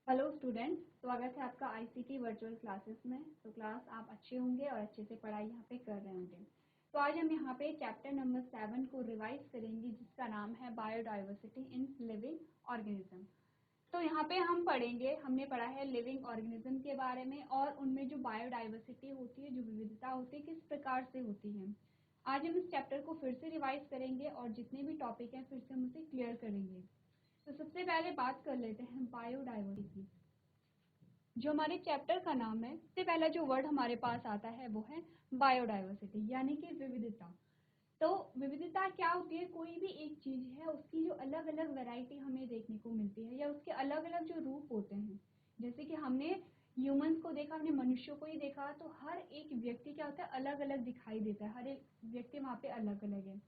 Hello student, स्वागत है आपका आईसीटी वर्चुअल क्लासेस में। तो क्लास आप अच्छे होंगे और अच्छे से पढ़ाई यहाँ पे कर रहे होंगे। तो आज हम यहाँ पे चैप्टर नंबर 7 को रिवाइज करेंगे, जिसका नाम है बायोडाइवर्सिटी इन लिविंग ऑर्गेनिज्म। तो यहाँ पे हम पढ़ेंगे, हमने पढ़ा है लिविंग ऑर्गेनिज्म के बारे में और उनमें जो बायोडाइवर्सिटी होती है, जो विविधता होती है, किस प्रकार से होती है। आज हम इस चैप्टर को फिर से रिवाइज करेंगे और जितने भी टॉपिक हैं फिर से हम उसे क्लियर करेंगे। तो सबसे पहले बात कर लेते हैं बायोडाइवर्सिटी, जो हमारे चैप्टर का नाम है। सबसे पहला जो वर्ड हमारे पास आता है वो है बायोडाइवर्सिटी, यानी कि विविधता। तो विविधता क्या होती है? कोई भी एक चीज है, उसकी जो अलग अलग वैरायटी हमें देखने को मिलती है, या उसके अलग अलग जो रूप होते हैं। जैसे कि हमने ह्यूमंस को देखा, हमने मनुष्यों को ही देखा, तो हर एक व्यक्ति क्या होता है, अलग अलग दिखाई देता है। हर एक व्यक्ति वहाँ पे अलग अलग है।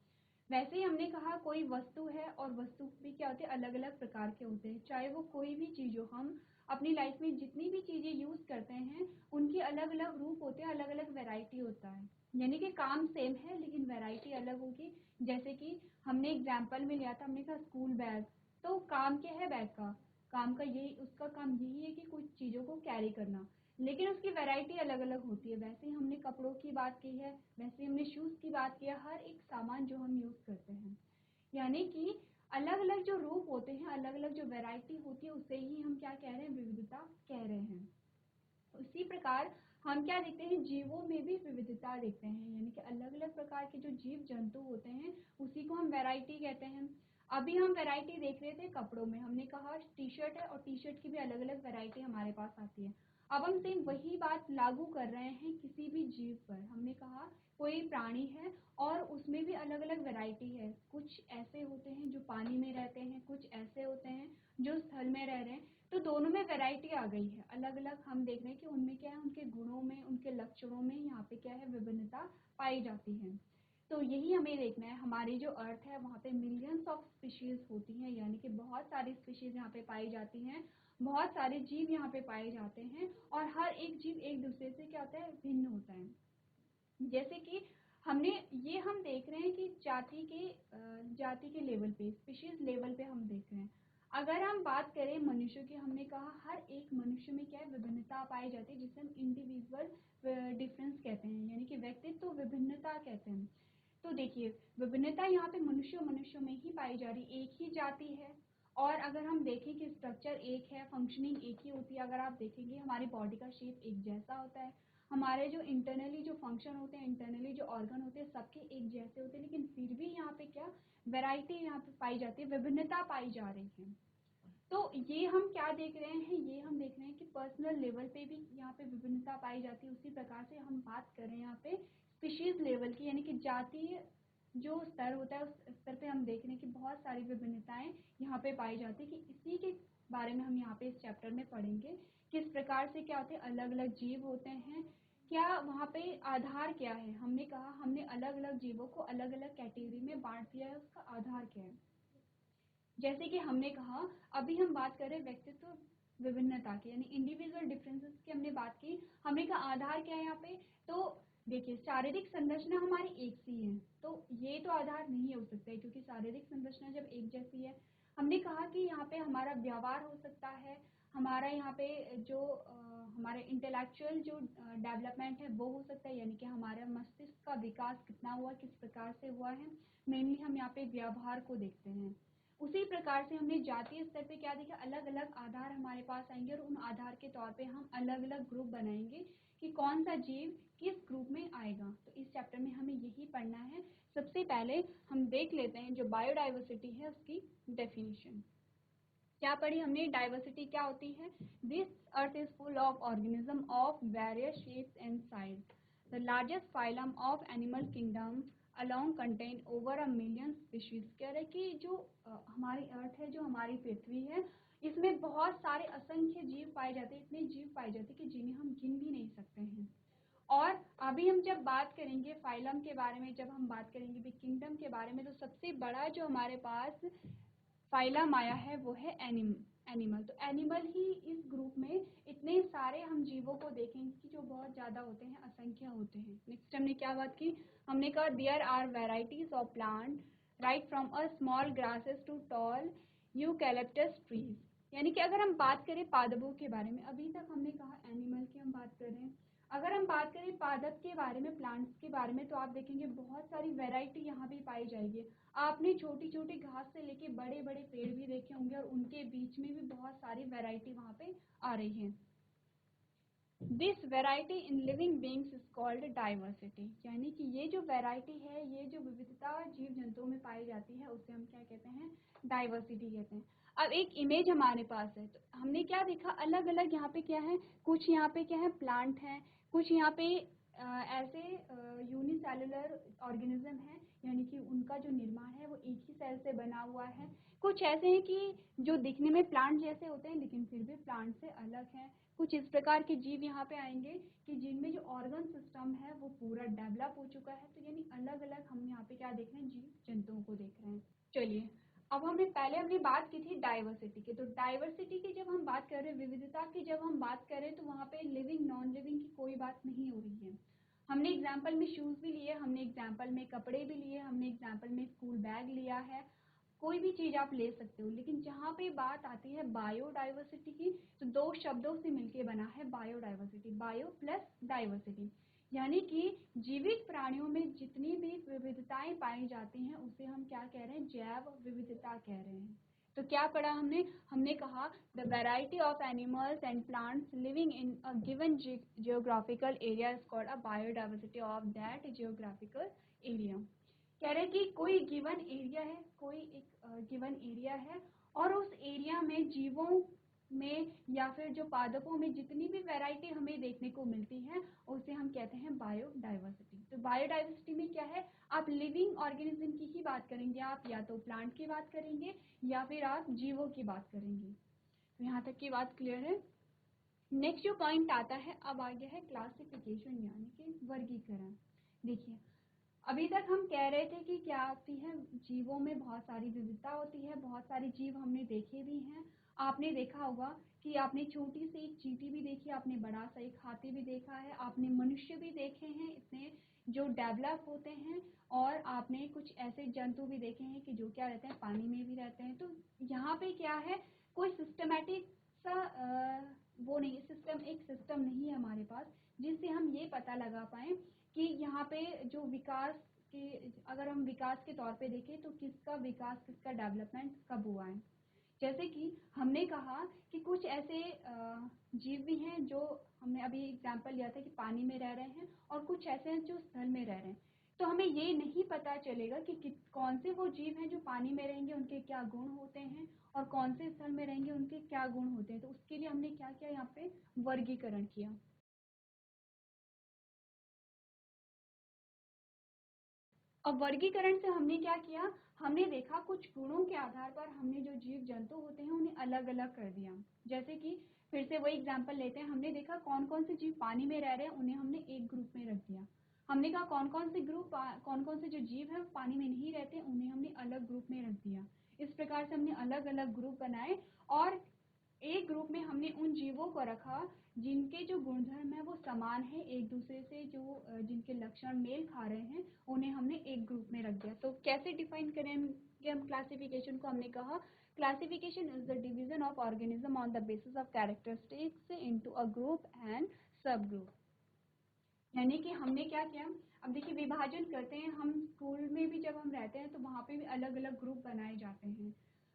वैसे ही हमने कहा कोई वस्तु है, और वस्तु भी क्या होते हैं, अलग अलग प्रकार के होते हैं। चाहे वो कोई भी चीज हो, हम अपनी लाइफ में जितनी भी चीजें यूज करते हैं उनके अलग अलग रूप होते हैं, अलग अलग वैरायटी होता है। यानी कि काम सेम है लेकिन वैरायटी अलग होगी। जैसे कि हमने एग्जाम्पल में लिया था, हमने कहा स्कूल बैग। तो काम क्या है बैग का? काम का यही, उसका काम यही है कि कुछ चीजों को कैरी करना, लेकिन उसकी वैरायटी अलग अलग होती है। वैसे ही हमने कपड़ों की बात की है, वैसे ही हमने शूज की बात की है। हर एक सामान जो हम यूज करते हैं, यानी कि अलग अलग जो रूप होते हैं, अलग अलग जो वैरायटी होती है, उसे ही हम क्या कह रहे हैं, विविधता कह रहे हैं। उसी प्रकार हम क्या देखते हैं, जीवों में भी विविधता देखते हैं। यानी कि अलग अलग प्रकार के जो जीव जंतु होते हैं, उसी को हम वैरायटी कहते हैं। अभी हम वैरायटी देख रहे थे कपड़ों में, हमने कहा टी शर्ट है, और टी शर्ट की भी अलग अलग वैरायटी हमारे पास आती है। अब हम सेम वही बात लागू कर रहे हैं किसी भी जीव पर। हमने कहा कोई प्राणी है और उसमें भी अलग अलग वैरायटी है। कुछ ऐसे होते हैं जो पानी में रहते हैं, कुछ ऐसे होते हैं जो स्थल में रह रहे हैं। तो दोनों में वैरायटी आ गई है, अलग अलग। हम देख रहे हैं कि उनमें क्या है, उनके गुणों में, उनके लक्षणों में यहाँ पे क्या है, विभिन्नता पाई जाती है। तो यही हमें देखना है। हमारी जो अर्थ है वहाँ पे मिलियंस ऑफ स्पीशीज होती हैं, यानी कि बहुत सारी स्पीशीज यहाँ पे पाई जाती हैं, बहुत सारे जीव यहाँ पे पाए जाते हैं, और हर एक जीव एक दूसरे से क्या होता है, भिन्न होता है। जैसे कि हम देख रहे हैं कि जाति के लेवल पे, स्पीशीज लेवल पे हम देख रहे हैं। अगर हम बात करें मनुष्य की, हमने कहा हर एक मनुष्य में क्या है, विभिन्नता पाई जाती है, जिसे हम इंडिविजुअल डिफरेंस कहते हैं, यानी कि व्यक्तित्व विभिन्नता कहते हैं। तो देखिए, विभिन्नता यहाँ पे मनुष्य में ही पाई जा रही, एक ही जाति है। और अगर हम देखें कि स्ट्रक्चर एक है, फंक्शनिंग एक ही होती है। अगर आप देखेंगे हमारी बॉडी का शेप एक जैसा होता है, हमारे जो इंटरनली जो फंक्शन होते हैं, इंटरनली जो ऑर्गन होते हैं, सबके एक जैसे होते हैं, लेकिन फिर भी यहाँ पे क्या वैरायटी यहाँ पे पाई जाती है, विभिन्नता पाई जा रही है। तो ये हम क्या देख रहे हैं, ये हम देख रहे हैं कि पर्सनल लेवल पे भी यहाँ पे विभिन्नता पाई जाती है। उसी प्रकार से हम बात कर रहे हैं यहाँ पे स्पीशीज लेवल की, यानी कि जातीय जो स्तर होता है, उस स्तर पे हम देख रहे हैं कि बहुत सारी विभिन्नताएं यहाँ पे पाई जाती है। कि इसी के बारे में हम यहाँ पे इस चैप्टर में पढ़ेंगे, किस प्रकार से क्या होते हैं, अलग अलग जीव होते हैं, क्या वहाँ पे आधार क्या है। हमने कहा हमने अलग अलग जीवों को अलग अलग कैटेगरी में बांट दिया है, उसका आधार क्या है। जैसे कि हमने कहा, अभी हम बात कर रहे हैं व्यक्तित्व विभिन्नता की, यानी इंडिविजुअल डिफरेंसेस की हमने बात की। हमने कहा आधार क्या है यहाँ पे। तो देखिए, शारीरिक संरचना हमारी एक सी है, तो ये तो आधार नहीं हो सकता है, क्योंकि शारीरिक संरचना जब एक जैसी है। हमने कहा कि यहाँ पे हमारा व्यवहार हो सकता है, हमारा यहाँ पे जो हमारे इंटेलेक्चुअल जो डेवलपमेंट है वो हो सकता है, यानी कि हमारा मस्तिष्क का विकास कितना हुआ, किस प्रकार से हुआ है। मेनली हम यहाँ पे व्यवहार को देखते हैं। उसी प्रकार से हमने जातीय स्तर पे क्या देखा, अलग अलग आधार हमारे पास आएंगे, और उन आधार के तौर पे हम अलग अलग ग्रुप बनाएंगे कि कौन सा जीव किस ग्रुप में आएगा। तो इस चैप्टर में हमें यही पढ़ना है। सबसे पहले हम देख लेते हैं जो बायोडाइवर्सिटी है उसकी डेफिनेशन। क्या पढ़ी हमने, डाइवर्सिटी क्या होती है। This earth is full of organism of various shapes and size. The largest phylum of animal kingdom along contain over a million species. कह रहे कि जो हमारी अर्थ है, जो हमारी पृथ्वी है, इसमें बहुत सारे असंख्य जीव पाए जाते हैं। इतने जीव पाए जाते हैं कि जिन्हें हम गिन भी नहीं सकते हैं। और अभी हम जब बात करेंगे फाइलम के बारे में, जब हम बात करेंगे किंगडम के बारे में, तो सबसे बड़ा जो हमारे पास फाइलम आया है वो है एनिमल। तो एनिमल ही इस ग्रुप में इतने सारे हम जीवों को देखेंगे कि जो बहुत ज्यादा होते हैं, असंख्य होते हैं। नेक्स्ट हमने क्या बात की, हमने कहा there are varieties of plant right from a small grasses to tall eucalyptus trees. यानी कि अगर हम बात करें पादपों के बारे में, अभी तक हमने कहा एनिमल की हम बात कर रहे हैं, अगर हम बात करें पादप के बारे में, प्लांट्स के बारे में, तो आप देखेंगे बहुत सारी वैरायटी यहाँ भी पाई जाएगी। आपने छोटी छोटी घास से लेके बड़े बड़े पेड़ भी देखे होंगे और उनके बीच में भी बहुत सारी वैरायटी वहाँ पे आ रही है। This variety in living beings is called diversity, यानी कि ये जो वैरायटी है, ये जो विविधता जीव जंतुओं में पाई जाती है, उसे हम क्या कहते हैं, डाइवर्सिटी कहते हैं। अब एक इमेज हमारे पास है, तो हमने क्या देखा, अलग अलग यहाँ पे क्या है, कुछ यहाँ पे क्या है, प्लांट है, कुछ यहाँ पे ऐसे यूनिसेलुलर ऑर्गेनिज्म है, यानी कि उनका जो निर्माण है वो एक ही सेल से बना हुआ है। कुछ ऐसे हैं कि जो दिखने में प्लांट जैसे होते हैं लेकिन फिर भी प्लांट से अलग हैं। कुछ इस प्रकार के जीव यहाँ पे आएंगे कि जिनमें जो ऑर्गन सिस्टम है वो पूरा डेवलप हो चुका है। तो यानी अलग अलग हम यहाँ पे क्या देख रहे हैं, जीव जंतुओं को देख रहे हैं। चलिए, अब हमने बात की थी डाइवर्सिटी की। तो डाइवर्सिटी की जब हम बात कर रहे हैं, विविधता की जब हम बात करें, तो वहाँ पे लिविंग नॉन लिविंग की कोई बात नहीं हो रही है। हमने एग्जाम्पल में शूज भी लिए, हमने एग्जाम्पल में कपड़े भी लिए, हमने एग्जाम्पल में स्कूल बैग लिया है, कोई भी चीज आप ले सकते हो। लेकिन जहाँ पे बात आती है बायोडाइवर्सिटी की, तो दो शब्दों से मिलके बना है बायोडाइवर्सिटी, बायो प्लस डाइवर्सिटी, यानी कि जीवित प्राणियों में जितनी भी विविधताएं पाई जाती हैं उसे हम क्या कह रहे हैं, जैव विविधता कह रहे हैं। तो क्या पढ़ा हमने कहा the variety of animals and plants living in a given geographical area is called a biodiversity of that geographical area. कह रहे हैं कि कोई गिवन एरिया है, कोई एक गिवन एरिया है और उस एरिया में जीवों में या फिर जो पादपों में जितनी भी वैरायटी हमें देखने को मिलती है उसे हम कहते हैं बायोडाइवर्सिटी। तो बायोडाइवर्सिटी में क्या है, आप लिविंग ऑर्गेनिज्म की ही बात करेंगे, आप या तो प्लांट की बात करेंगे या फिर आप जीवों की बात करेंगे। तो यहाँ तक की बात क्लियर है। नेक्स्ट जो पॉइंट आता है, अब आ गया है क्लासिफिकेशन, यानी कि वर्गीकरण। देखिए, अभी तक हम कह रहे थे कि क्या होती है, जीवों में बहुत सारी विविधता होती है, बहुत सारे जीव हमने देखे भी हैं। आपने देखा होगा कि आपने छोटी सी एक चींटी भी देखी, आपने बड़ा सा एक हाथी भी देखा है, आपने मनुष्य भी देखे हैं इतने जो डेवलप होते हैं, और आपने कुछ ऐसे जंतु भी देखे हैं कि जो क्या रहते हैं, पानी में भी रहते हैं। तो यहाँ पे क्या है, कोई सिस्टमैटिक सा वो नहीं, एक सिस्टम नहीं है हमारे पास जिससे हम ये पता लगा पाए कि यहाँ पे जो विकास के, अगर हम विकास के तौर पे देखें तो किसका विकास, किसका डेवलपमेंट कब हुआ है। जैसे कि हमने कहा कि कुछ ऐसे जीव भी हैं जो हमने अभी एग्जाम्पल लिया था कि पानी में रह रहे हैं, और कुछ ऐसे हैं जो स्थल में रह रहे हैं। तो हमें ये नहीं पता चलेगा कि कौन से वो जीव हैं जो पानी में रहेंगे, उनके क्या गुण होते हैं, और कौन से स्थल में रहेंगे, उनके क्या गुण होते हैं। तो उसके लिए हमने क्या किया, यहाँ पे वर्गीकरण किया। अब वर्गीकरण से हमने क्या किया, हमने देखा कुछ गुणों के आधार पर हमने जो जीव जंतु होते हैं उन्हें अलग अलग कर दिया। जैसे कि फिर से वही एग्जांपल लेते हैं, हमने देखा कौन कौन से जीव पानी में रह रहे हैं उन्हें हमने एक ग्रुप में रख दिया। हमने कहा कौन कौन से जो जीव है पानी में नहीं रहते उन्हें हमने अलग ग्रुप में रख दिया। इस प्रकार से हमने अलग अलग ग्रुप बनाए और एक ग्रुप में हमने उन जीवों को रखा जिनके जो गुणधर्म है वो समान है एक दूसरे से, जो जिनके लक्षण मेल खा रहे हैं उन्हें हमने एक ग्रुप में रख दिया। तो कैसे डिफाइन करेंगे हम क्लासिफिकेशन को, हमने कहा classification is the division of organism on the basis of characteristics into a group and sub group. यानी कि हमने क्या किया, अब देखिए विभाजन करते हैं हम, स्कूल में भी जब हम रहते हैं तो वहाँ पे भी अलग अलग ग्रुप बनाए जाते हैं।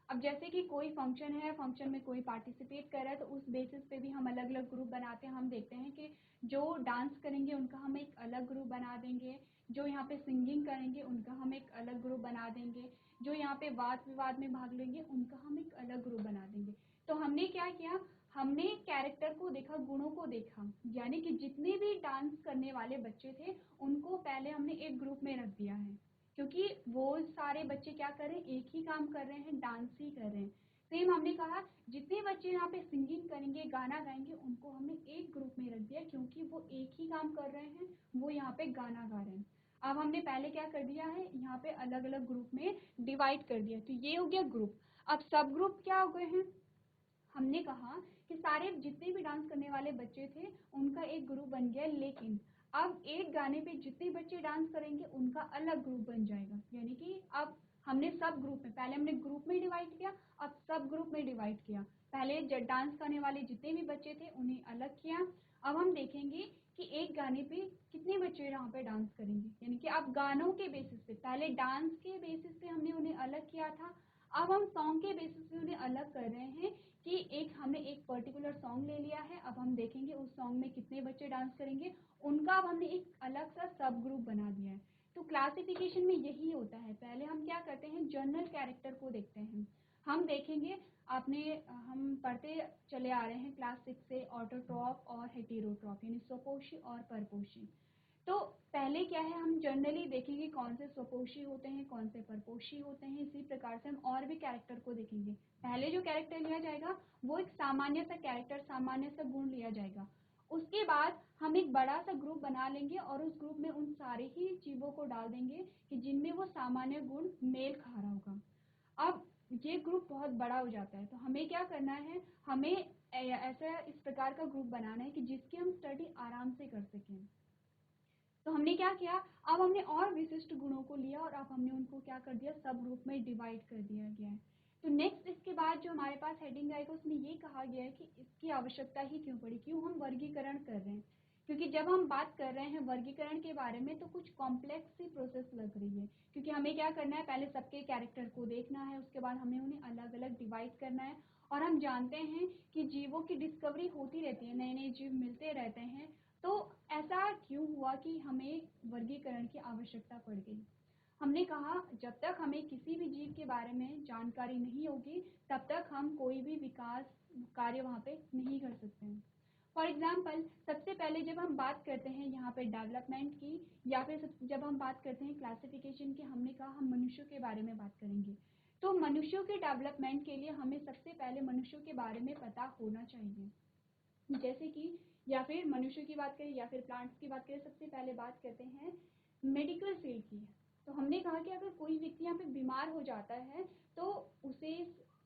अब जैसे कि कोई फंक्शन है, फंक्शन में कोई पार्टिसिपेट कर रहा है तो उस बेसिस पे भी हम अलग अलग ग्रुप बनाते हैं। हम देखते हैं कि जो डांस करेंगे उनका हम एक अलग ग्रुप बना देंगे, जो यहाँ पे सिंगिंग करेंगे उनका हम एक अलग ग्रुप बना देंगे, जो यहाँ पे वाद विवाद में भाग लेंगे उनका हम एक अलग ग्रुप बना देंगे। तो हमने क्या किया, हमने कैरेक्टर को देखा, गुणों को देखा, यानी कि जितने भी डांस करने वाले बच्चे थे उनको पहले हमने एक ग्रुप में रख दिया है, क्योंकि वो सारे बच्चे क्या कर रहे हैं, एक ही काम कर रहे हैं, डांस ही कर रहे हैं। सेम हमने कहा जितने बच्चे यहाँ पे सिंगिंग करेंगे, गाना गाएंगे, उनको हमने एक ग्रुप में रख दिया क्योंकि वो एक ही काम कर रहे हैं, वो यहाँ पे गाना गा रहे हैं। अब हमने पहले क्या कर दिया है, यहाँ पे अलग अलग ग्रुप में डिवाइड कर दिया। तो ये हो गया ग्रुप। अब सब ग्रुप क्या हो गए हैं, हमने कहा कि सारे जितने भी डांस करने वाले बच्चे थे उनका एक ग्रुप बन गया, लेकिन अब एक गाने पे जितने बच्चे डांस करेंगे उनका अलग ग्रुप बन जाएगा। यानी कि अब हमने सब ग्रुप में, पहले हमने ग्रुप में डिवाइड किया, अब सब ग्रुप में डिवाइड किया। पहले डांस करने वाले जितने भी बच्चे थे उन्हें अलग किया। अब हम देखेंगे कि एक गाने पे कितने बच्चे यहाँ पे डांस करेंगे, यानी कि अब गानों के बेसिस पे, पहले डांस के बेसिस पे हमने उन्हें अलग किया था, अब हम सॉन्ग के बेसिस पे उन्हें अलग कर रहे हैं कि हमने एक पर्टिकुलर सॉन्ग ले लिया है, अब हम देखेंगे उस सॉन्ग में कितने बच्चे डांस करेंगे, उनका अब हमने एक अलग सा सब ग्रुप बना दिया है। तो क्लासिफिकेशन में यही होता है, पहले हम क्या करते हैं, जनरल कैरेक्टर को देखते हैं। हम देखेंगे हम पढ़ते चले आ रहे हैं क्लास 6 से ऑटोट्रॉफ और हेटेरोट्रॉफ, यानी स्वपोषी और परपोषी। तो पहले क्या है, हम जनरली देखेंगे कौन से स्वपोषी होते हैं, कौन से परपोषी होते हैं। इसी प्रकार से हम और भी कैरेक्टर को देखेंगे। पहले जो कैरेक्टर लिया जाएगा वो एक सामान्य सा कैरेक्टर, सामान्य सा गुण लिया जाएगा। उसके बाद हम एक बड़ा सा ग्रुप बना लेंगे और उस ग्रुप में उन सारे ही जीवों को डाल देंगे कि जिनमें वो सामान्य गुण मेल खा रहा होगा। अब ये ग्रुप बहुत बड़ा हो जाता है, तो हमें क्या करना है, हमें ऐसा इस प्रकार का ग्रुप बनाना है कि जिसकी हम स्टडी आराम से कर सकें। तो हमने क्या किया, अब हमने और विशिष्ट गुणों को लिया और अब हमने उनको क्या कर दिया, सब ग्रुप में डिवाइड कर दिया गया है। तो नेक्स्ट इसके बाद जो हमारे पास हेडिंग आएगा उसमें ये कहा गया है कि इसकी आवश्यकता ही क्यों पड़ी, क्यों हम वर्गीकरण कर रहे हैं। क्योंकि जब हम बात कर रहे हैं वर्गीकरण के बारे में तो कुछ कॉम्प्लेक्स सी प्रोसेस लग रही है, क्योंकि हमें क्या करना है, पहले सबके कैरेक्टर को देखना है, उसके बाद हमें उन्हें अलग अलग डिवाइड करना है। और हम जानते हैं कि जीवों की डिस्कवरी होती रहती है, नए नए जीव मिलते रहते हैं। तो ऐसा क्यों हुआ कि हमें वर्गीकरण की आवश्यकता पड़ गई। हमने कहा जब तक हमें किसी भी जीव के बारे में जानकारी नहीं होगी तब तक हम कोई भी विकास कार्य वहाँ पे नहीं कर सकते हैं। फॉर एग्जाम्पल, सबसे पहले जब हम बात करते हैं यहाँ पे डेवलपमेंट की, या फिर जब हम बात करते हैं क्लासिफिकेशन की, हमने कहा हम मनुष्यों के बारे में बात करेंगे। तो मनुष्यों के डेवलपमेंट के लिए हमें सबसे पहले मनुष्यों के बारे में पता होना चाहिए। जैसे कि या फिर मनुष्य की बात करें या फिर प्लांट्स की बात करें, सबसे पहले बात करते हैं मेडिकल फील्ड की। तो हमने कहा कि अगर कोई व्यक्ति यहाँ पे बीमार हो जाता है तो उसे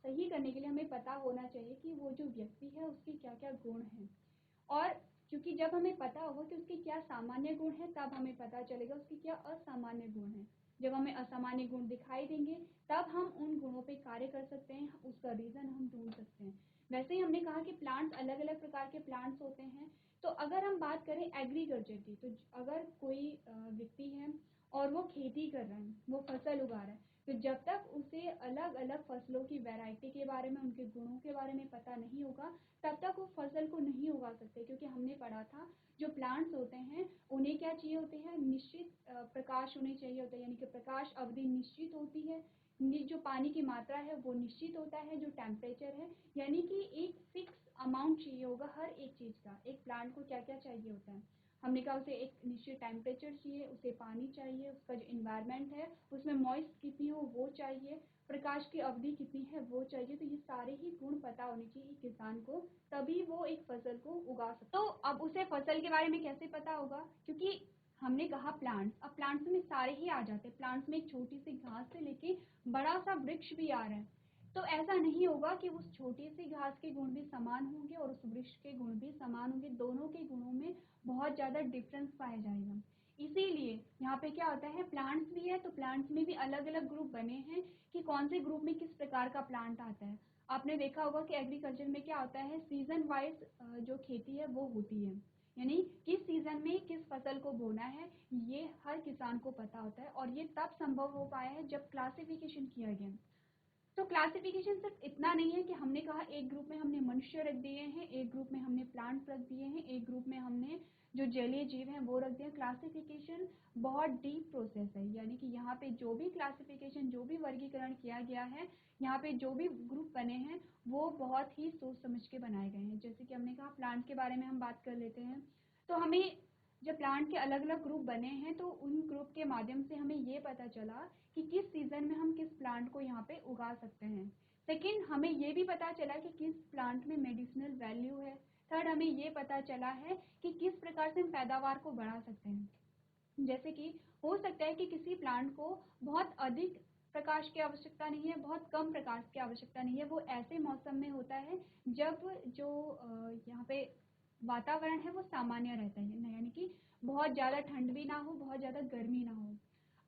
सही करने के लिए हमें पता होना चाहिए कि वो जो व्यक्ति है उसके क्या क्या गुण हैं। और क्योंकि जब हमें पता होगा कि उसके क्या सामान्य गुण हैं तब हमें पता चलेगा उसके क्या असामान्य गुण हैं। जब हमें असामान्य गुण दिखाई देंगे तब हम उन गुणों पे कार्य कर सकते हैं, उसका रीज़न हम ढूंढ सकते हैं। वैसे ही हमने कहा कि प्लांट्स अलग अलग प्रकार के प्लांट्स होते हैं। तो अगर हम बात करें एग्रीकल्चर की, तो अगर कोई व्यक्ति है और वो खेती कर रहा है, वो फसल उगा रहा है, तो जब तक उसे अलग अलग फसलों की वैरायटी के बारे में, उनके गुणों के बारे में पता नहीं होगा तब तक वो फसल को नहीं उगा सकते। क्योंकि हमने पढ़ा था जो प्लांट्स होते हैं उन्हें क्या चाहिए होते हैं, निश्चित प्रकाश उन्हें चाहिए होता है, यानी कि प्रकाश अवधि निश्चित होती है, जो पानी की मात्रा है वो निश्चित होता है, जो टेम्परेचर है, यानी कि एक फिक्स अमाउंट चाहिए होगा हर एक चीज़ का। एक प्लांट को क्या क्या चाहिए होता है, हमने कहा उसे एक निश्चित टेम्परेचर चाहिए, उसे पानी चाहिए, उसका जो इन्वायरमेंट है उसमें मॉइस्ट कितनी हो वो चाहिए, प्रकाश की अवधि कितनी है वो चाहिए। तो ये सारे ही गुण पता होने चाहिए किसान को, तभी वो एक फसल को उगा सकता। तो अब उसे फसल के बारे में कैसे पता होगा, क्योंकि हमने कहा प्लांट्स, अब प्लांट्स में सारे ही आ जाते हैं। प्लांट्स में एक छोटी सी घास से लेके बड़ा सा वृक्ष भी आ रहा है। तो ऐसा नहीं होगा कि उस छोटी सी घास के गुण भी समान होंगे और उस वृक्ष के गुण भी समान होंगे, दोनों के गुणों में बहुत ज़्यादा डिफरेंस पाया जाएगा। इसीलिए यहाँ पे क्या होता है, प्लांट्स भी है तो प्लांट्स में भी अलग अलग ग्रुप बने हैं कि कौन से ग्रुप में किस प्रकार का प्लांट आता है। आपने देखा होगा कि एग्रीकल्चर में क्या होता है, सीजन वाइज जो खेती है वो होती है, यानी किस सीजन में किस फसल को बोना है ये हर किसान को पता होता है। और ये तब संभव हो पाया है जब क्लासिफिकेशन किया गया। तो क्लासिफिकेशन सिर्फ इतना नहीं है कि हमने कहा एक ग्रुप में हमने मनुष्य रख दिए हैं, एक ग्रुप में हमने प्लांट रख दिए हैं, एक ग्रुप में हमने जो जलीय जीव हैं वो रख दिए। क्लासिफिकेशन बहुत डीप प्रोसेस है, यानी कि यहाँ पे जो भी क्लासिफिकेशन, जो भी वर्गीकरण किया गया है, यहाँ पे जो भी ग्रुप बने हैं वो बहुत ही सोच समझ के बनाए गए हैं। जैसे कि हमने कहा प्लांट के बारे में हम बात कर लेते हैं। तो हमें जब प्लांट के अलग अलग ग्रुप बने हैं तो उन ग्रुप के माध्यम से हमें ये पता चला कि किस सीजन में हम किस प्लांट को यहाँ पे उगा सकते हैं। सेकेंड, हमें ये भी पता चला कि किस प्लांट में मेडिसिनल वैल्यू है। थर्ड, हमें ये पता चला है कि किस प्रकार से हम पैदावार को बढ़ा सकते हैं। जैसे कि हो सकता है कि किसी प्लांट को बहुत अधिक प्रकाश की आवश्यकता नहीं है, बहुत कम प्रकाश की आवश्यकता नहीं है, वो ऐसे मौसम में होता है जब जो यहाँ पे वातावरण है वो सामान्य रहता है, यानी कि बहुत ज़्यादा ठंड भी ना हो, बहुत ज़्यादा गर्मी ना हो।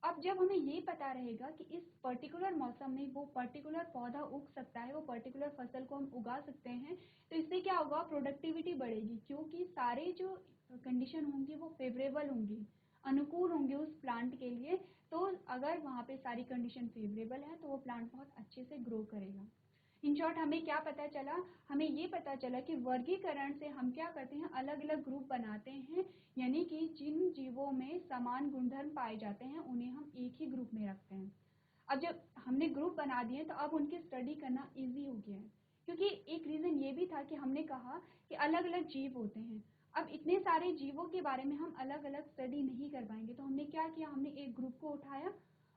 अब जब हमें ये पता रहेगा कि इस पर्टिकुलर मौसम में वो पर्टिकुलर पौधा उग सकता है, वो पर्टिकुलर फसल को हम उगा सकते हैं, तो इससे क्या होगा, प्रोडक्टिविटी बढ़ेगी, क्योंकि सारे जो कंडीशन होंगी वो फेवरेबल होंगी, अनुकूल होंगे उस प्लांट के लिए। तो अगर वहाँ पे सारी कंडीशन फेवरेबल है तो वो प्लांट बहुत अच्छे से ग्रो करेगा। इन शॉर्ट हमें क्या पता चला, हमें ये पता चला कि वर्गीकरण से हम क्या करते हैं, अलग अलग ग्रुप बनाते हैं, यानी कि जिन जीवों में समान गुणधर्म पाए जाते हैं उन्हें हम एक ही ग्रुप में रखते हैं। अब जब हमने ग्रुप बना दिए तो अब उनकी स्टडी करना इजी हो गया है, क्योंकि एक रीज़न ये भी था कि हमने कहा कि अलग अलग जीव होते हैं। अब इतने सारे जीवों के बारे में हम अलग अलग स्टडी नहीं कर पाएंगे, तो हमने क्या किया, हमने एक ग्रुप को उठाया,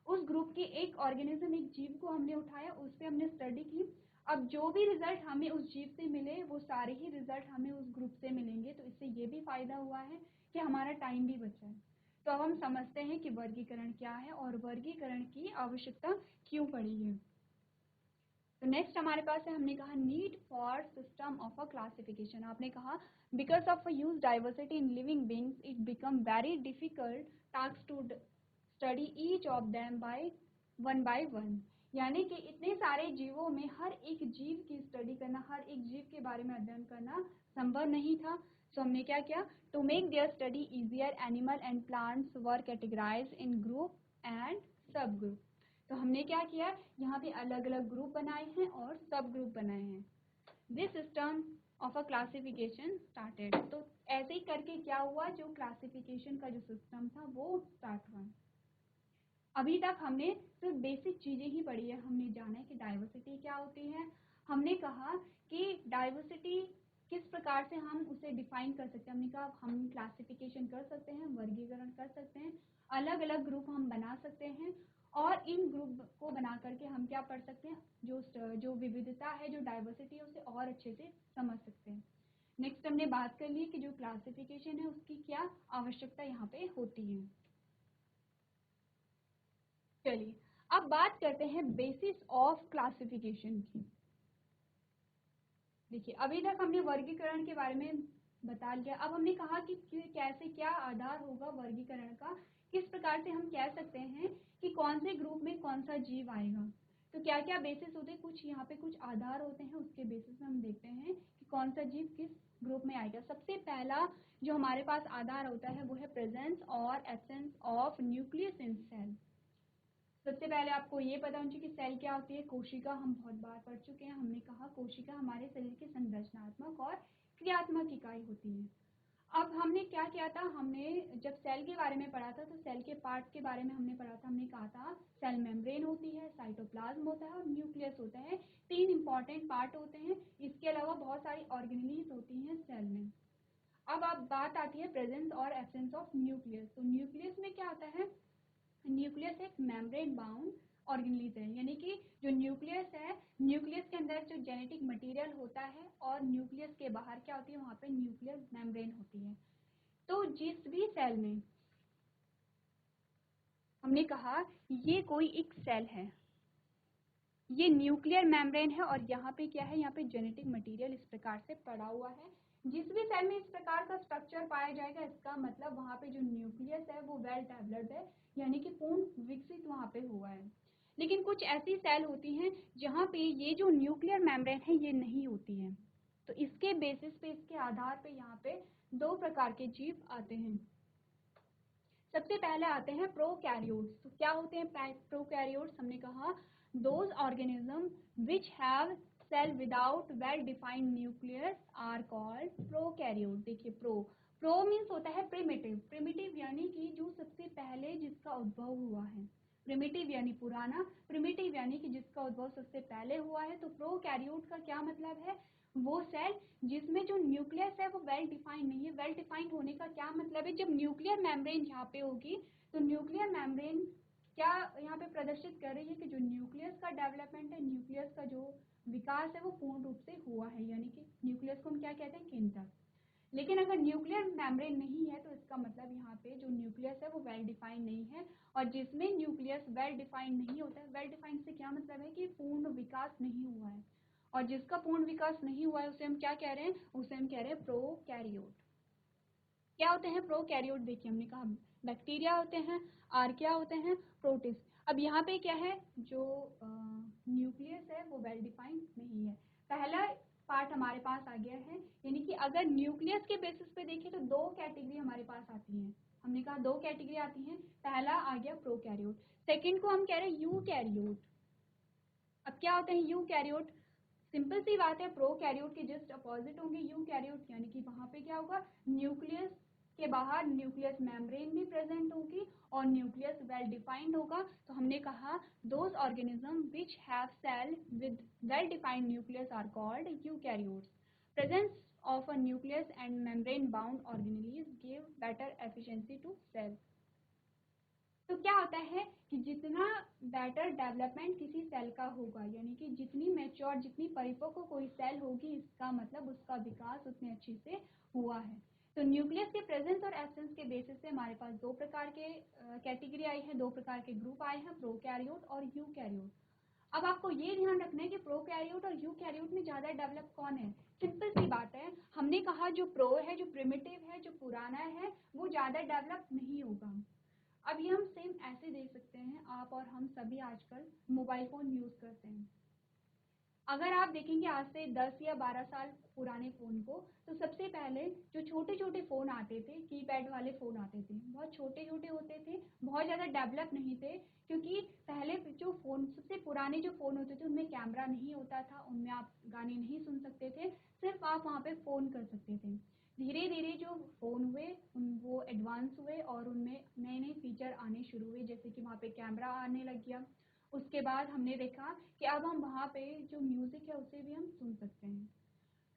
उस ग्रुप के एक ऑर्गेनिज्म, एक जीव को हमने उठाया, उस पर हमने स्टडी की। अब जो भी रिजल्ट हमें उस जीव से मिले वो सारे ही रिजल्ट हमें उस ग्रुप से मिलेंगे, तो इससे ये भी फायदा हुआ है कि हमारा टाइम भी बचा है। तो अब हम समझते हैं कि वर्गीकरण क्या है और वर्गीकरण की आवश्यकता क्यों पड़ी है। तो नेक्स्ट हमारे पास है, हमने कहा need for system of a classification. आपने कहा because of a huge diversity in living beings it become very difficult task to study each of them by one. यानी कि इतने सारे जीवों में हर एक जीव की स्टडी करना, हर एक जीव के बारे में अध्ययन करना संभव नहीं था। सो हमने क्या किया, to make their study easier animal and plants were categorize in group and sub group. तो हमने क्या किया, यहाँ पे अलग अलग ग्रुप बनाए हैं और सब ग्रुप बनाए हैं। This system of a classification started. तो ऐसे ही करके क्या हुआ, जो क्लासिफिकेशन का जो सिस्टम था वो स्टार्ट हुआ। अभी तक हमने सिर्फ बेसिक चीज़ें ही पढ़ी है। हमने जाना है कि डाइवर्सिटी क्या होती है, हमने कहा कि डाइवर्सिटी किस प्रकार से हम उसे डिफाइन कर सकते हैं, हमने कहा हम क्लासिफिकेशन कर सकते हैं, वर्गीकरण कर सकते हैं, अलग अलग ग्रुप हम बना सकते हैं, और इन ग्रुप को बना करके हम क्या पढ़ सकते हैं, जो विविधता है, जो डाइवर्सिटी है, उसे और अच्छे से समझ सकते हैं। नेक्स्ट हमने बात कर ली कि जो क्लासिफिकेशन है उसकी क्या आवश्यकता यहाँ पे होती है। चलिए अब बात करते हैं बेसिस ऑफ क्लासिफिकेशन की। देखिए अभी तक हमने वर्गीकरण के बारे में बता लिया। अब हमने कहा कि कैसे क्या आधार होगा वर्गीकरण का, किस प्रकार से हम कह सकते हैं कि कौन से ग्रुप में कौन सा जीव आएगा। तो क्या क्या बेसिस होते हैं, कुछ यहाँ पे कुछ आधार होते हैं, उसके बेसिस में हम देखते हैं कि कौन सा जीव किस ग्रुप में आएगा। सबसे पहला जो हमारे पास आधार होता है वो है प्रेजेंस और absence of nucleus in cell. सबसे पहले आपको ये पता होना चाहिए कि सेल क्या होती है। कोशिका हम बहुत बार पढ़ चुके हैं, हमने कहा कोशिका हमारे शरीर की संरचनात्मक और क्रियात्मक इकाई होती है। अब हमने क्या किया था, हमने जब सेल के बारे में पढ़ा था तो सेल के पार्ट के बारे में हमने पढ़ा था। हमने कहा था सेल मेम्ब्रेन होती है, साइटोप्लाज्म होता है और न्यूक्लियस होता है। 3 इंपॉर्टेंट पार्ट होते हैं। इसके अलावा बहुत सारी ऑर्गेनेलीज होती हैं सेल में। अब बात आती है प्रेजेंस और एब्सेंस ऑफ न्यूक्लियस। तो न्यूक्लियस में क्या होता है, न्यूक्लियस एक मेम्ब्रेन बाउंड ऑर्गेनेलिज है, यानी कि जो न्यूक्लियस है, न्यूक्लियस के अंदर जो जेनेटिक मटेरियल होता है और न्यूक्लियस के बाहर क्या होती है, वहाँ पे न्यूक्लियर मेम्ब्रेन होती है। तो जिस भी सेल में हमने कहा ये कोई एक सेल है, ये न्यूक्लियर मेम्ब्रेन है और यहाँ पे क्या है, यहाँ पे जेनेटिक मटेरियल इस प्रकार से पड़ा हुआ है। जिस भी सेल में इस प्रकार का स्ट्रक्चर पाया जाएगा इसका मतलब वहाँ पे जो न्यूक्लियस है वो वेल डेवलप्ड है, यानी कि पूर्ण विकसित वहाँ पे हुआ है। लेकिन कुछ ऐसी सेल होती हैं जहाँ पे ये जो न्यूक्लियर मेम्ब्रेन है ये नहीं होती है। तो इसके बेसिस पे, इसके आधार पे यहाँ पे 2 प्रकार के जीव आते हैं। सबसे पहले आते हैं प्रोकैरियोट्स। तो क्या होते हैं प्रोकैरियोट्स, हमने कहा those organism which have cell without well defined nucleus are called prokaryote. देखिए प्रो मीन्स होता है प्रिमिटिव, प्रिमिटिव यानी कि जो सबसे पहले जिसका उद्भव हुआ है, प्रिमिटिव यानी पुराना, प्रिमिटिव यानी कि जिसका उद्भव सबसे पहले हुआ है। तो प्रोकैरियोट का क्या मतलब है, वो सेल जिसमें जो न्यूक्लियस है वो वेल डिफाइंड नहीं है। वेल डिफाइंड होने का क्या मतलब है, जब न्यूक्लियर मेम्ब्रेन यहाँ पे होगी तो न्यूक्लियर मेम्ब्रेन क्या यहाँ पे प्रदर्शित कर रही है कि जो न्यूक्लियस का डेवलपमेंट है, न्यूक्लियस का जो विकास है वो पूर्ण रूप से हुआ है, यानी कि न्यूक्लियस को हम क्या कहते हैं, केंद्रक। लेकिन अगर न्यूक्लियर मेम्ब्रेन नहीं है तो इसका मतलब यहाँ पे जो न्यूक्लियस है वो वेल डिफाइंड नहीं है। और जिसमें न्यूक्लियस वेल डिफाइंड नहीं होता है, वेल डिफाइंड से क्या मतलब है कि पूर्ण विकास नहीं हुआ है, और जिसका पूर्ण विकास नहीं हुआ है उसे हम क्या कह रहे हैं, उसे हम कह रहे हैं प्रोकैरियोट। क्या होते हैं प्रोकैरियोट, देखिए हमने कहा बैक्टीरिया होते हैं, आर्किया होते हैं, प्रोटिस्ट। अब यहाँ पे क्या है, जो न्यूक्लियस है वो वेल डिफाइंड नहीं है। पहला पार्ट हमारे पास आ गया है, यानी कि अगर न्यूक्लियस के बेसिस पे देखें तो दो कैटेगरी हमारे पास आती हैं। हमने कहा दो कैटेगरी आती हैं। पहला आ गया प्रोकैरियोट, सेकंड को हम कह रहे हैं यूकैरियोट। अब क्या होते हैं यूकैरियोट? सिंपल सी बात है, प्रोकैरियोट के जस्ट अपोजिट होंगे यूकैरियोट, यानी कि वहां पे क्या होगा, न्यूक्लियस के बाहर न्यूक्लियस मेम्ब्रेन भी प्रेजेंट होगी और न्यूक्लियस वेल डिफाइंड होगा। तो हमने कहा those organism which have cell with well defined nucleus are called eukaryotes. Presence of a nucleus and membrane bound organelles give better efficiency to cell। तो क्या होता है कि जितना बेटर डेवलपमेंट किसी सेल का होगा, यानी कि जितनी मैच्योर, जितनी परिपक्व कोई सेल होगी, इसका मतलब उसका विकास उतने अच्छे से हुआ है। तो न्यूक्लियस के प्रेजेंस और एब्सेंस के बेसिस से हमारे पास दो प्रकार के कैटेगरी आई है, दो प्रकार के ग्रुप आए हैं, प्रोकैरियोट और यूकैरियोट। अब आपको ये ध्यान रखना है कि प्रोकैरियोट और यूकैरियोट में ज़्यादा डेवलप कौन है। सिंपल सी बात है, हमने कहा जो प्रो है, जो प्रिमिटिव है, जो पुराना है, वो ज़्यादा डेवलप नहीं होगा। अब ये हम सेम ऐसे देख सकते हैं, आप और हम सभी आजकल मोबाइल फ़ोन यूज़ करते हैं। अगर आप देखेंगे आज से 10 या 12 साल पुराने फ़ोन को, तो सबसे पहले जो छोटे छोटे फ़ोन आते थे, कीपैड वाले फ़ोन आते थे, बहुत छोटे छोटे होते थे, बहुत ज़्यादा डेवलप नहीं थे, क्योंकि पहले जो फ़ोन, सबसे पुराने जो फ़ोन होते थे उनमें कैमरा नहीं होता था, उनमें आप गाने नहीं सुन सकते थे, सिर्फ आप वहाँ पे फ़ोन कर सकते थे। धीरे धीरे जो फ़ोन हुए वो एडवांस हुए और उनमें नए नए फीचर आने शुरू हुए, जैसे कि वहाँ पे कैमरा आने लग गया। उसके बाद हमने देखा कि अब हम वहाँ पे जो म्यूज़िक है उसे भी हम सुन सकते हैं।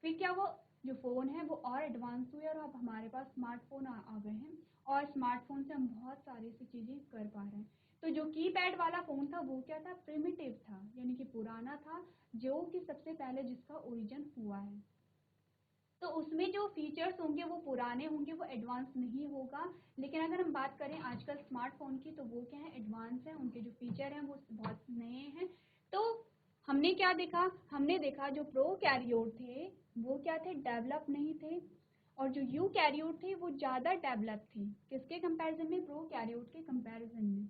फिर क्या, वो जो फ़ोन है वो और एडवांस हुए और अब हमारे पास स्मार्टफोन आ गए हैं और स्मार्टफोन से हम बहुत सारी सी चीज़ें कर पा रहे हैं। तो जो कीपैड वाला फ़ोन था वो क्या था, प्रिमिटिव था, यानी कि पुराना था, जो कि सबसे पहले जिसका ओरिजिन हुआ है। तो उसमें जो फीचर्स होंगे वो पुराने होंगे, वो एडवांस नहीं होगा। लेकिन अगर हम बात करें आजकल स्मार्टफोन की, तो वो क्या है, एडवांस है, उनके जो फीचर हैं वो बहुत नए हैं। तो हमने क्या देखा, हमने देखा जो प्रोकैरियोट थे वो क्या थे, डेवलप नहीं थे, और जो यूकैरियोट थे वो ज़्यादा डेवलप थे। किसके कंपैरिजन में, प्रोकैरियोट के कंपैरिजन में।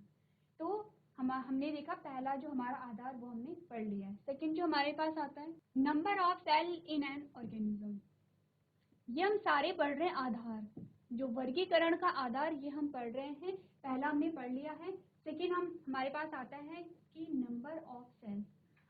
तो हमने देखा पहला जो हमारा आधार वो हमने पढ़ लिया है। सेकंड जो हमारे पास आता है, number of cell in an organism. ये हम सारे पढ़ रहे हैं आधार, जो वर्गीकरण का आधार, ये हम पढ़ रहे हैं। पहला हमने पढ़ लिया है। सेकेंड हमारे पास आता है कि नंबर ऑफ सेल।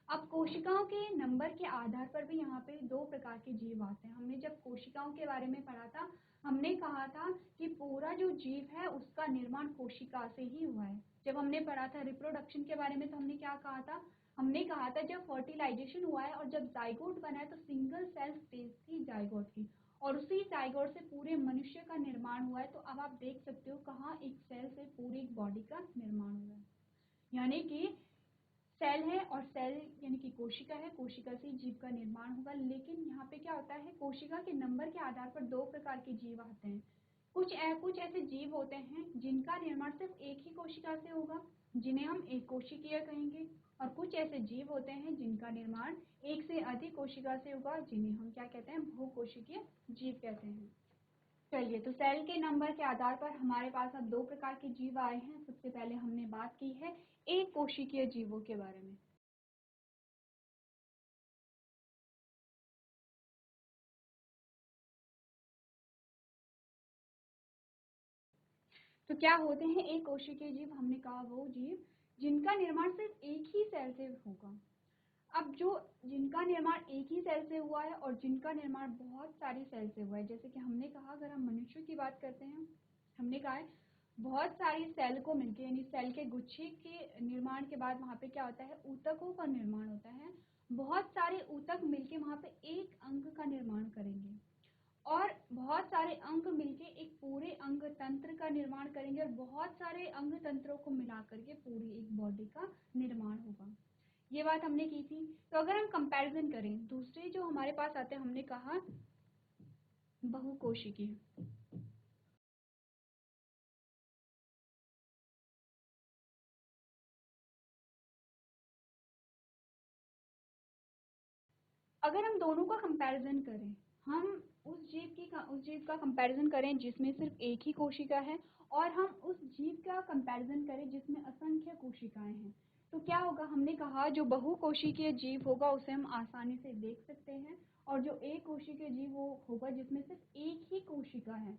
अब कोशिकाओं के नंबर के आधार पर भी यहाँ पे दो प्रकार के जीव आते हैं। हमने जब कोशिकाओं के बारे में पढ़ा था, हमने कहा था कि पूरा जो जीव है उसका निर्माण कोशिका से ही हुआ है। जब हमने पढ़ा था रिप्रोडक्शन के बारे में, तो हमने क्या कहा था, हमने कहा था जब फर्टिलाइजेशन हुआ है और जब जाइगोट बना है तो सिंगल सेल स्टेज थी जाइगोट की, और उसी जाइगोट से पूरे मनुष्य का निर्माण हुआ है। तो अब आप देख सकते हो कहाँ एक सेल से पूरी एक बॉडी का निर्माण हुआ है, यानी कि सेल है और सेल यानी कि कोशिका है, कोशिका से जीव का निर्माण होगा। लेकिन यहाँ पे क्या होता है, कोशिका के नंबर के आधार पर दो प्रकार के जीव आते हैं। कुछ ऐसे जीव होते हैं जिनका निर्माण सिर्फ एक ही कोशिका से होगा, जिन्हें हम एक कोशिकीय कहेंगे, और कुछ ऐसे जीव होते हैं जिनका निर्माण एक से अधिक कोशिका से होगा, जिन्हें हम क्या कहते हैं, बहुकोशिकीय जीव कहते हैं। चलिए, तो सेल के नंबर के आधार पर हमारे पास अब दो प्रकार के जीव आए हैं। सबसे पहले हमने बात की है एक कोशिकीय जीवों के बारे में। तो क्या होते हैं एक कोशिकीय जीव, हमने कहा वो जीव जिनका निर्माण सिर्फ एक ही सेल से होगा। अब जो जिनका निर्माण एक ही सेल से हुआ है और जिनका निर्माण बहुत सारी सेल से हुआ है, जैसे कि हमने कहा अगर हम मनुष्य की बात करते हैं, हमने कहा है बहुत सारी सेल को मिलके, यानी सेल के गुच्छे के निर्माण के बाद वहाँ पे क्या होता है, ऊतकों का निर्माण होता है। बहुत सारे ऊतक मिलके वहाँ पे एक अंग का निर्माण करेंगे और बहुत सारे अंग मिलके एक पूरे अंग तंत्र का निर्माण करेंगे और बहुत सारे अंग तंत्रों को मिला करके पूरी एक बॉडी का निर्माण होगा। ये बात हमने की थी। तो अगर हम कंपैरिजन करें, दूसरे जो हमारे पास आते हैं, हमने कहा बहुकोशिकीय। अगर हम दोनों का कंपैरिजन करें, हम उस जीव का कंपैरिजन करें जिसमें सिर्फ एक ही कोशिका है और हम उस जीव का कंपैरिजन करें जिसमें असंख्य कोशिकाएं हैं, तो क्या होगा? हमने कहा जो बहुकोशिकीय जीव होगा उसे हम आसानी से देख सकते हैं, और जो एक कोशिकीय जीव वो होगा जिसमें सिर्फ एक ही कोशिका है,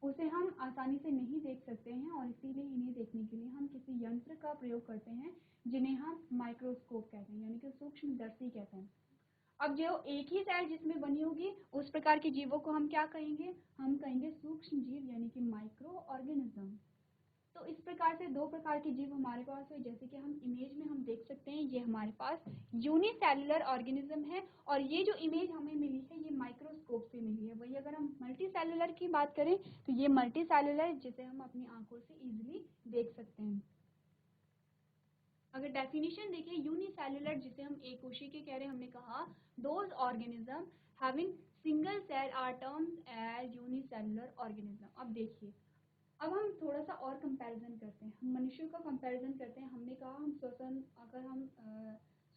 उसे हम आसानी से नहीं देख सकते हैं। और इसीलिए इन्हें देखने के लिए हम किसी यंत्र का प्रयोग करते हैं जिन्हें हम माइक्रोस्कोप कहते हैं, यानी कि सूक्ष्मदर्शी कहते हैं। अब जो एक ही सेल जिसमें बनी होगी उस प्रकार के जीवों को हम क्या कहेंगे? हम कहेंगे सूक्ष्म जीव, यानी कि माइक्रो ऑर्गेनिज्म। तो इस प्रकार से दो प्रकार के जीव हमारे पास है, जैसे कि हम इमेज में हम देख सकते हैं। ये हमारे पास यूनिसेलुलर ऑर्गेनिज्म है, और ये जो इमेज हमें मिली है ये माइक्रोस्कोप से मिली है। वही अगर हम मल्टीसेलुलर की बात करें तो ये मल्टीसेलुलर जिसे हम अपनी आंखों से इजीली देख सकते हैं। अगर डेफिनेशन देखें यूनिसेलुलर जिसे हम एक कोशिकीय कह रहे हैं, हमने कहा those organism having single cell are termed as unicellular organism. अब देखिए, अब हम थोड़ा सा और कंपैरिजन करते हैं, हम मनुष्यों का कंपैरिजन करते हैं। हमने कहा हम श्वसन, अगर हम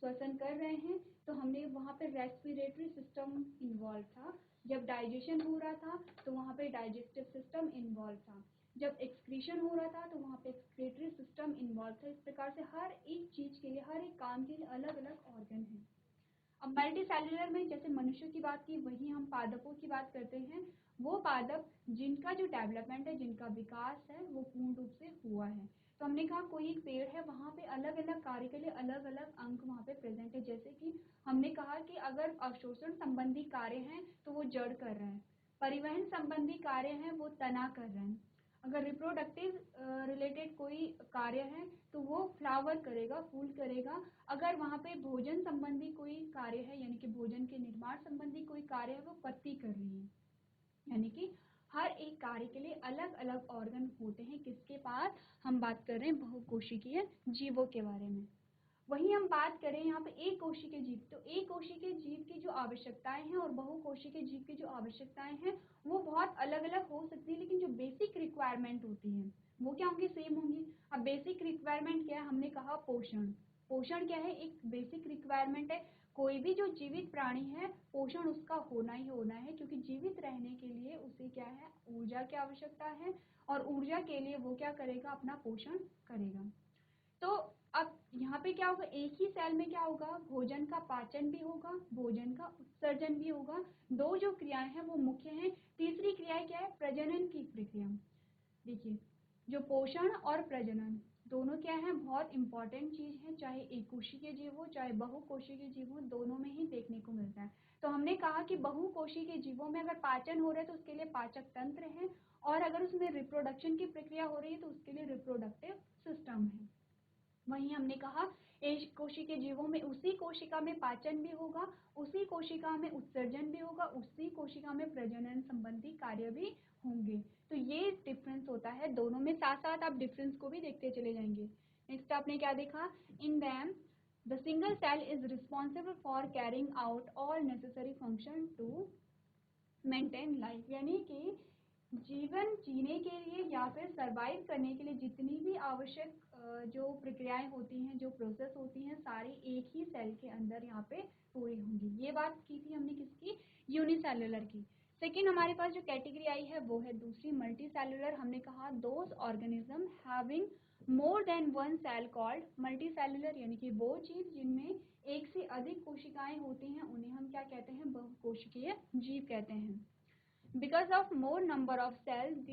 श्वसन कर रहे हैं तो हमने वहाँ पे रेस्पिरेटरी सिस्टम इन्वॉल्व था। जब डाइजेशन हो रहा था तो वहाँ पे डाइजेस्टिव सिस्टम इन्वॉल्व था। जब एक्सक्रीशन हो रहा था तो वहाँ पे एक्सक्रीटरी सिस्टम इन्वॉल्व था। इस प्रकार से हर एक चीज़ के लिए, हर एक काम के लिए अलग अलग ऑर्गन हैं। अब मल्टी सेलुलर में जैसे मनुष्य की बात की, वही हम पादपों की बात करते हैं। वो पादप जिनका जो डेवलपमेंट है, जिनका विकास है, वो पूर्ण रूप से हुआ है। तो हमने कहा कोई एक पेड़ है, वहाँ पे अलग अलग कार्य के लिए अलग अलग अंग वहाँ पे प्रेजेंट है। जैसे कि हमने कहा कि अगर अवशोषण संबंधी कार्य हैं तो वो जड़ कर रहे हैं, परिवहन संबंधी कार्य हैं वो तना कर रहे हैं, अगर रिप्रोडक्टिव रिलेटेड कोई कार्य है तो वो फ्लावर करेगा, फूल करेगा। अगर वहाँ पे भोजन संबंधी कोई कार्य है, यानी कि भोजन के निर्माण संबंधी कोई कार्य है, वो पत्ती कर रही है। यानी कि हर एक कार्य के लिए अलग अलग ऑर्गन होते हैं। किसके पास? हम बात कर रहे हैं बहुकोशिकीय जीवों के बारे में। वहीं हम बात करें यहाँ पे एक कोशिकीय जीव, तो एक कोशिकीय जीव की जो आवश्यकताएं हैं और बहुकोशिकीय जीव की जो आवश्यकताएं हैं वो बहुत अलग अलग हो सकती है, लेकिन जो बेसिक रिक्वायरमेंट होती है वो क्या होंगी? सेम होंगी। अब बेसिक रिक्वायरमेंट क्या है? हमने कहा पोषण। पोषण क्या है? एक बेसिक रिक्वायरमेंट है। कोई भी जो जीवित प्राणी है पोषण उसका होना ही होना है, क्योंकि जीवित रहने के लिए उसे क्या है? ऊर्जा की आवश्यकता है, और ऊर्जा के लिए वो क्या करेगा? अपना पोषण करेगा। तो अब यहाँ पे क्या होगा? एक ही सेल में क्या होगा? भोजन का पाचन भी होगा, भोजन का उत्सर्जन भी होगा। दो जो क्रियाएं हैं वो मुख्य हैं। तीसरी क्रिया क्या है? प्रजनन की प्रक्रिया। देखिए, जो पोषण और प्रजनन दोनों क्या है? बहुत इंपॉर्टेंट चीज है। चाहे एक कोशिकीय जीव हो चाहे बहुकोशिकीय जीव हो, दोनों में ही देखने को मिलता है। तो हमने कहा कि बहुकोशिकीय जीवों में अगर पाचन हो रहा है तो उसके लिए पाचक तंत्र है, और अगर उसमें रिप्रोडक्शन की प्रक्रिया हो रही है तो उसके लिए रिप्रोडक्टिव सिस्टम है। वहीं हमने कहा एक कोशिकीय जीवों में उसी कोशिका में पाचन भी होगा, उसी कोशिका में उत्सर्जन भी होगा, उसी कोशिका में प्रजनन संबंधी कार्य भी होंगे। तो ये डिफरेंस होता है दोनों में। साथ साथ आप डिफरेंस को भी देखते चले जाएंगे। नेक्स्ट आपने क्या देखा? In them the single cell is responsible for carrying out all necessary function to maintain life. यानी कि जीवन जीने के लिए या फिर सरवाइव करने के लिए जितनी भी आवश्यक जो प्रक्रियाएं होती हैं, जो प्रोसेस होती हैं, सारी एक ही सेल के अंदर यहाँ पे पूरी होंगी। ये बात की थी हमने किसकी? यूनिसेलुलर की। सेकेंड हमारे पास जो कैटेगरी आई है वो है दूसरी मल्टी सेलुलर। हमने कहा those organism having more than one cell called multi cellular, यानी कि वो जीव जिनमें एक से अधिक कोशिकाएं होती हैं उन्हें हम क्या कहते हैं? बहुकोशिकीय जीव कहते हैं। Because of more number of cells,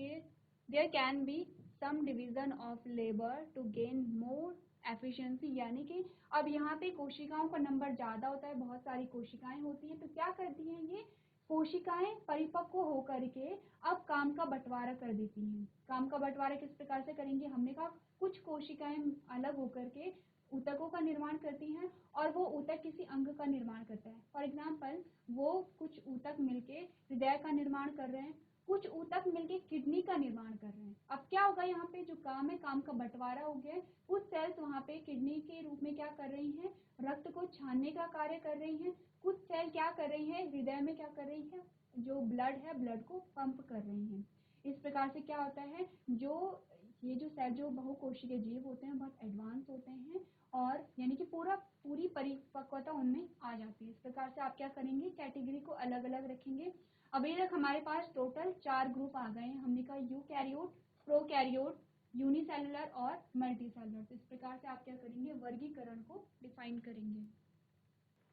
there can be some division of labor to gain more efficiency। यानी कि अब यहाँ पे कोशिकाओं का नंबर ज़्यादा होता है, बहुत सारी कोशिकाएं होती हैं, तो क्या करती हैं ये कोशिकाएं? परिपक्व होकर के अब काम का बंटवारा कर देती हैं। काम का बंटवारा किस प्रकार से करेंगे? हमने कहा कुछ कोशिकाएं अलग होकर के ऊतकों का निर्माण करती हैं, और वो ऊतक किसी अंग का निर्माण करता है। फॉर एग्जाम्पल, वो कुछ ऊतक मिलके हृदय का निर्माण कर रहे हैं, कुछ ऊतक मिलके किडनी का निर्माण कर रहे हैं। अब क्या होगा? यहाँ पे जो काम है, काम का बंटवारा हो गया है। कुछ सेल्स वहाँ पे किडनी के रूप में क्या कर रही हैं? रक्त को छानने का कार्य कर रही हैं। कुछ सेल क्या कर रही है? हृदय में क्या कर रही है? जो ब्लड है, ब्लड को पंप कर रही है। इस प्रकार से क्या होता है? जो ये जो सेल, जो बहुकोशिकीय जीव होते हैं, बहुत एडवांस होते हैं, और यानी कि पूरी परिपक्वता उनमें आ जाती है। इस प्रकार से आप क्या करेंगे, कैटेगरी को अलग अलग रखेंगे। अभी तक हमारे पास टोटल 4 ग्रुप आ गए हैं। हमने कहा यूकैरियोट, प्रोकैरियोट, यूनिसेलुलर और मल्टीसेलुलर। तो इस प्रकार से आप क्या करेंगे, वर्गीकरण को डिफाइन करेंगे।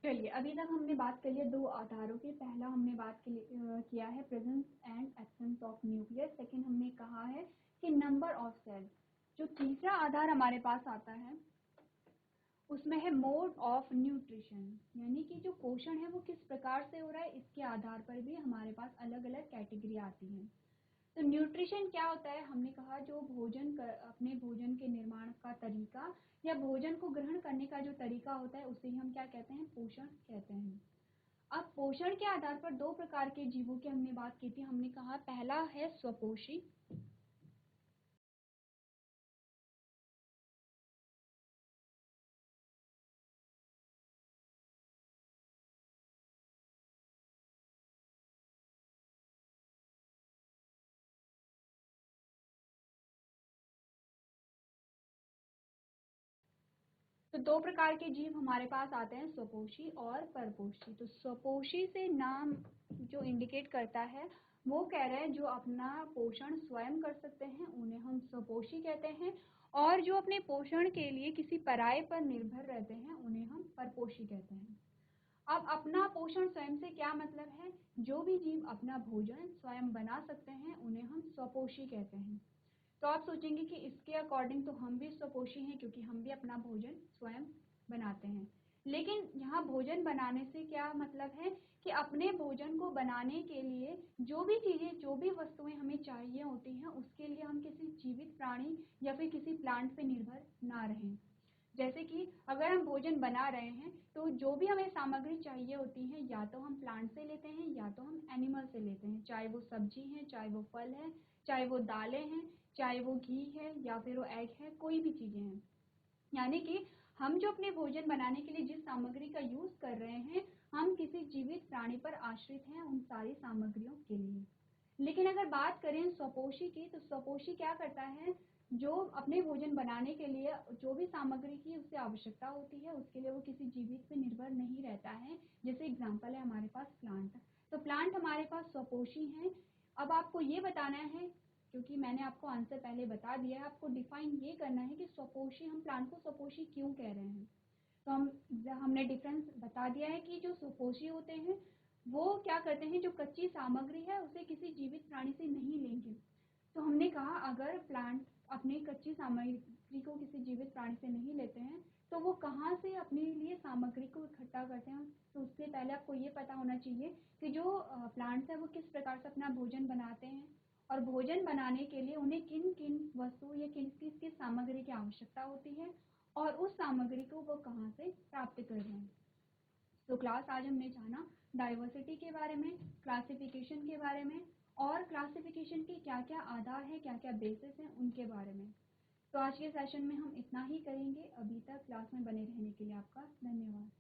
चलिए, अभी तक हमने बात कर लिया 2 आधारों की। पहला हमने बात किया है presence and absence of nucleus. Second हमने कहा है कि नंबर ऑफ सेल्स। जो तीसरा आधार हमारे पास आता है उसमें है मोड ऑफ न्यूट्रिशन, यानी कि जो पोषण है वो किस प्रकार से हो रहा है, इसके आधार पर भी हमारे पास अलग अलग कैटेगरी आती हैं। तो न्यूट्रिशन क्या होता है, हमने कहा जो अपने भोजन के निर्माण का तरीका या भोजन को ग्रहण करने का जो तरीका होता है उसे हम क्या कहते हैं, पोषण कहते हैं। अब पोषण के आधार पर 2 प्रकार के जीवों की हमने बात की थी। हमने कहा पहला है स्वपोषी, तो 2 प्रकार के जीव हमारे पास आते हैं, स्वपोषी और परपोषी। तो स्वपोषी से नाम जो इंडिकेट करता है वो कह रहे हैं जो अपना पोषण स्वयं कर सकते हैं उन्हें हम स्वपोषी कहते हैं, और जो अपने पोषण के लिए किसी पराये पर निर्भर रहते हैं उन्हें हम परपोषी कहते हैं। अब अपना पोषण स्वयं से क्या मतलब है, जो भी जीव अपना भोजन स्वयं बना सकते हैं उन्हें हम स्वपोषी कहते हैं। तो आप सोचेंगे कि इसके अकॉर्डिंग तो हम भी स्वपोषी हैं क्योंकि हम भी अपना भोजन स्वयं बनाते हैं। लेकिन यहाँ भोजन बनाने से क्या मतलब है कि अपने भोजन को बनाने के लिए जो भी चीज़ें, जो भी वस्तुएं हमें चाहिए होती हैं उसके लिए हम किसी जीवित प्राणी या फिर किसी प्लांट पे निर्भर ना रहें। जैसे कि अगर हम भोजन बना रहे हैं तो जो भी हमें सामग्री चाहिए होती है या तो हम प्लांट से लेते हैं या तो हम एनिमल से लेते हैं, चाहे वो सब्जी है, चाहे वो फल है, चाहे वो दालें हैं, चाहे वो घी है या फिर वो एग है, कोई भी चीज़ें हैं। यानी कि हम जो अपने भोजन बनाने के लिए जिस सामग्री का यूज़ कर रहे हैं हम किसी जीवित प्राणी पर आश्रित हैं उन सारी सामग्रियों के लिए। लेकिन अगर बात करें स्वपोषी की, तो स्वपोषी क्या करता है, जो अपने भोजन बनाने के लिए जो भी सामग्री की उसे आवश्यकता होती है उसके लिए वो किसी जीवित पे निर्भर नहीं रहता है। जैसे एग्जांपल है हमारे पास प्लांट, तो प्लांट हमारे पास स्वपोषी हैं। अब आपको ये बताना है, क्योंकि मैंने आपको आंसर पहले बता दिया है, आपको डिफाइन ये करना है कि स्वपोषी, हम प्लांट को स्वपोषी क्यों कह रहे हैं। तो हमने डिफरेंस बता दिया है कि जो स्वपोषी होते हैं वो क्या करते हैं, जो कच्ची सामग्री है उसे किसी जीवित प्राणी से नहीं लेंगे। तो हमने कहा अगर प्लांट अपनी कच्ची सामग्री को किसी जीवित प्राणी से नहीं लेते हैं तो वो कहाँ से अपने लिए सामग्री को इकट्ठा करते हैं। तो उससे पहले आपको ये पता होना चाहिए कि जो प्लांट्स है वो किस प्रकार से अपना भोजन बनाते हैं और भोजन बनाने के लिए उन्हें किन किन वस्तु या किस किस सामग्री की आवश्यकता होती है और उस सामग्री को वो कहाँ से प्राप्त कर रहे हैं। तो क्लास आज हमने जाना डाइवर्सिटी के बारे में, क्लासिफिकेशन के बारे में, और क्लासिफिकेशन के क्या क्या आधार हैं, क्या क्या बेसिस हैं उनके बारे में। तो आज के सेशन में हम इतना ही करेंगे। अभी तक क्लास में बने रहने के लिए आपका धन्यवाद।